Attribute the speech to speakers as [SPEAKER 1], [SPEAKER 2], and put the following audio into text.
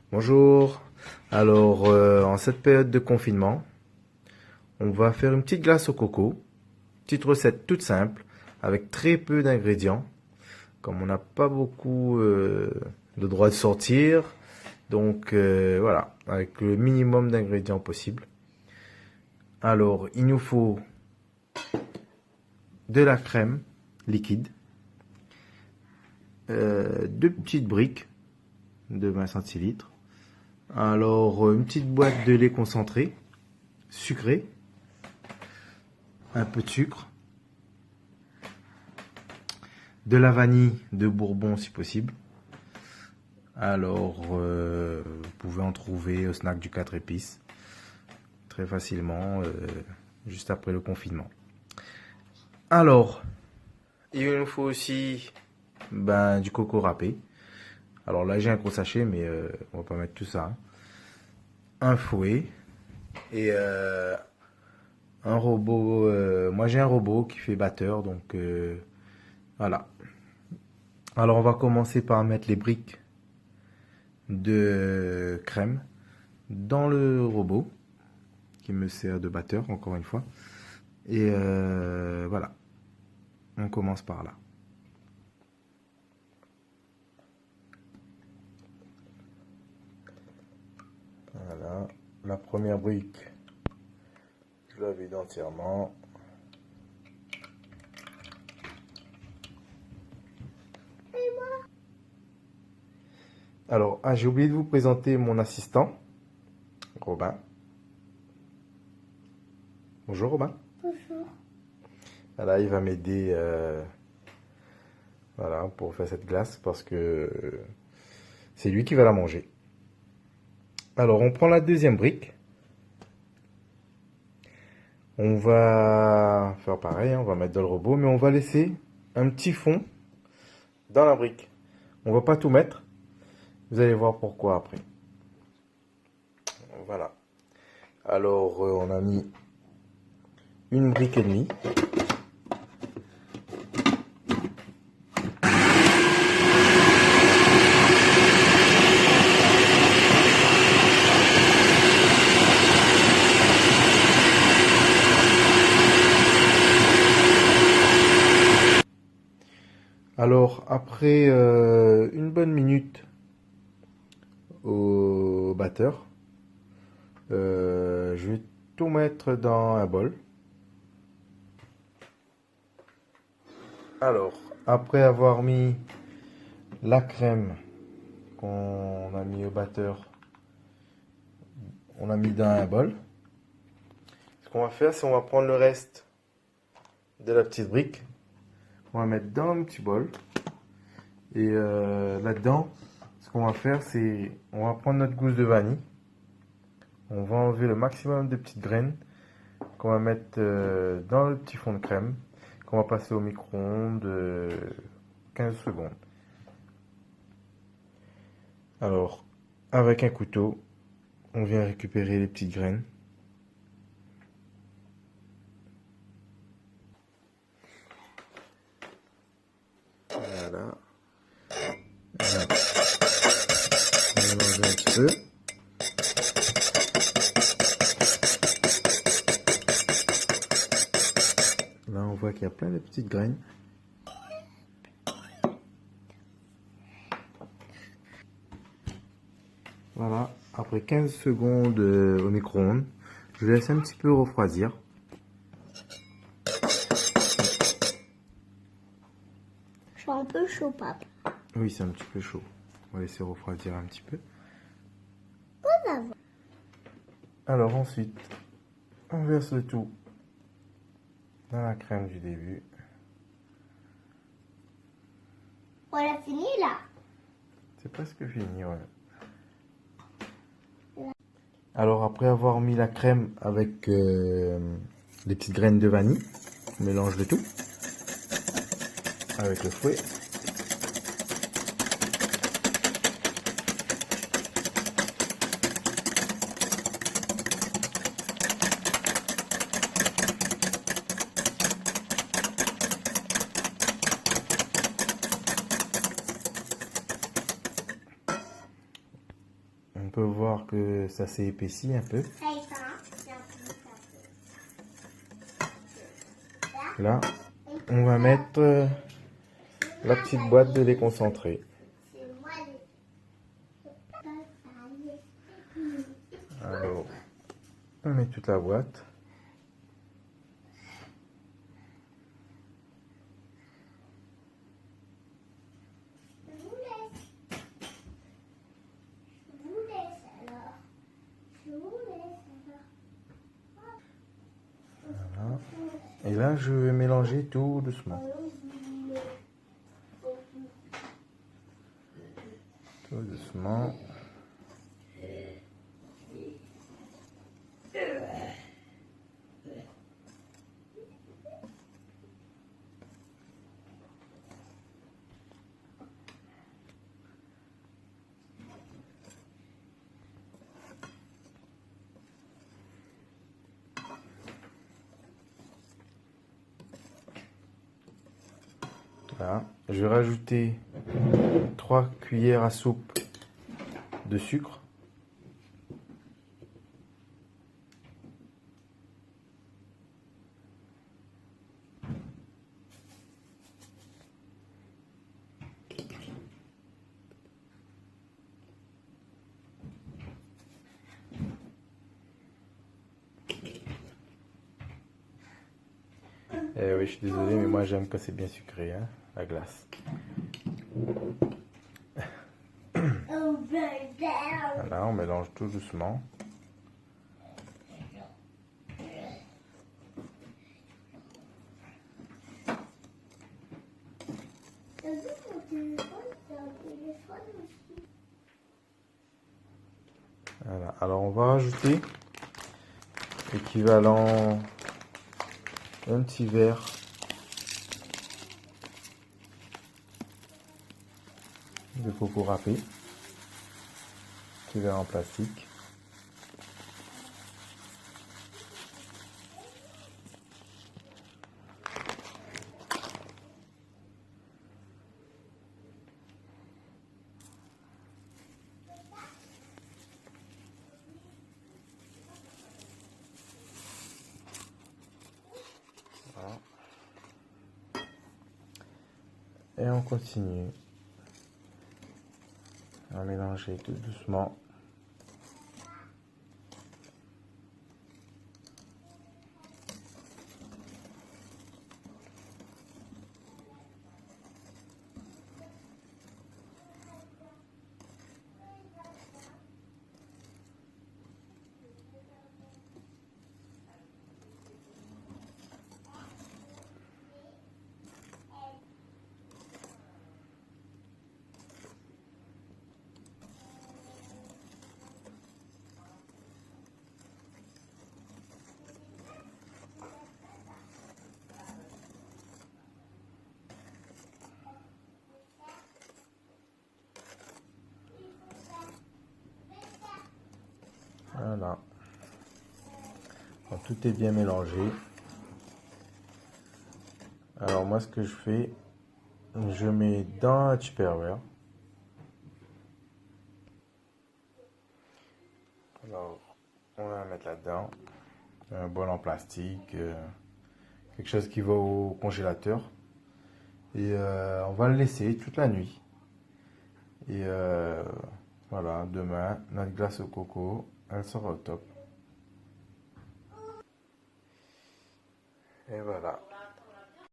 [SPEAKER 1] Bonjour. Alors, en cette période de confinement, on va faire une petite glace au coco. Petite recette toute simple, avec très peu d'ingrédients. Comme on n'a pas beaucoup de droit de sortir, donc voilà, avec le minimum d'ingrédients possible. Alors, il nous faut de la crème liquide, deux petites briques de 20 centilitres. Alors, une petite boîte de lait concentré, sucré, un peu de sucre, de la vanille de Bourbon si possible. Alors, vous pouvez en trouver au snack du 4 épices très facilement, juste après le confinement. Alors, il nous faut aussi du coco râpé. Alors là, j'ai un gros sachet, mais on va pas mettre tout ça, hein. Un fouet et un robot. Moi, j'ai un robot qui fait batteur, donc voilà. Alors, on va commencer par mettre les briques de crème dans le robot qui me sert de batteur, encore une fois. Et voilà, on commence par là. Voilà, la première brique, je la vide entièrement. Alors, j'ai oublié de vous présenter mon assistant, Robin. Bonjour Robin.
[SPEAKER 2] Bonjour.
[SPEAKER 1] Voilà, il va m'aider voilà, pour faire cette glace parce que c'est lui qui va la manger. Alors, on prend la deuxième brique. On va faire pareil, hein, on va mettre dans le robot, mais on va laisser un petit fond dans la brique. On va pas tout mettre. Vous allez voir pourquoi après. Voilà. Alors, on a mis une brique et demie. Alors, après une bonne minute au batteur, je vais tout mettre dans un bol. Alors, après avoir mis la crème qu'on a mis au batteur, on a mis dans un bol. Ce qu'on va faire, c'est on va prendre le reste de la petite brique, on va mettre dans un petit bol. Et là-dedans, ce qu'on va faire, c'est on va prendre notre gousse de vanille. On va enlever le maximum de petites graines qu'on va mettre dans le petit fond de crème, qu'on va passer au micro-ondes 15 secondes. Alors, avec un couteau, on vient récupérer les petites graines. Voilà. Voilà. On va mélanger un petit peu. Là, on voit qu'il y a plein de petites graines. Voilà, après 15 secondes au micro-ondes, je laisse un petit peu refroidir.
[SPEAKER 2] Je suis un peu chaud, papa.
[SPEAKER 1] Oui, c'est un petit peu chaud. On va laisser refroidir un petit peu.
[SPEAKER 2] Voilà.
[SPEAKER 1] Alors ensuite, on verse le tout dans la crème du début.
[SPEAKER 2] On a fini là.
[SPEAKER 1] C'est presque fini, ouais. Alors après avoir mis la crème avec les petites graines de vanille, on mélange le tout avec le fouet. On peut voir que ça s'est épaissi un peu.
[SPEAKER 2] Ça y est, hein. C'est un peu,
[SPEAKER 1] Là, on va mettre la petite boîte de lait concentré.
[SPEAKER 2] c'est moi les...
[SPEAKER 1] Alors, on met toute la boîte.
[SPEAKER 2] Je vous laisse. Je vous laisse alors. Je vous laisse alors.
[SPEAKER 1] Voilà. Et là, je vais mélanger tout doucement. Tout doucement. Voilà. Je vais rajouter 3 cuillères à soupe de sucre. Eh oui, je suis désolé, mais moi j'aime quand c'est bien sucré, hein, la glace. Voilà, on mélange tout doucement.
[SPEAKER 2] T'as vu mon téléphone? C'est un téléphone aussi.
[SPEAKER 1] Voilà. Alors on va rajouter l'équivalent d'un petit verre de coco râpé, petit verre en plastique. Voilà. Et on continue à mélanger tout doucement. Voilà. Quand tout est bien mélangé. Alors moi ce que je fais, je mets dans un Tupperware. Alors on va mettre là-dedans un bol en plastique, quelque chose qui va au congélateur. Et on va le laisser toute la nuit. Et voilà, demain, notre glace au coco, elle sera au top. Et voilà.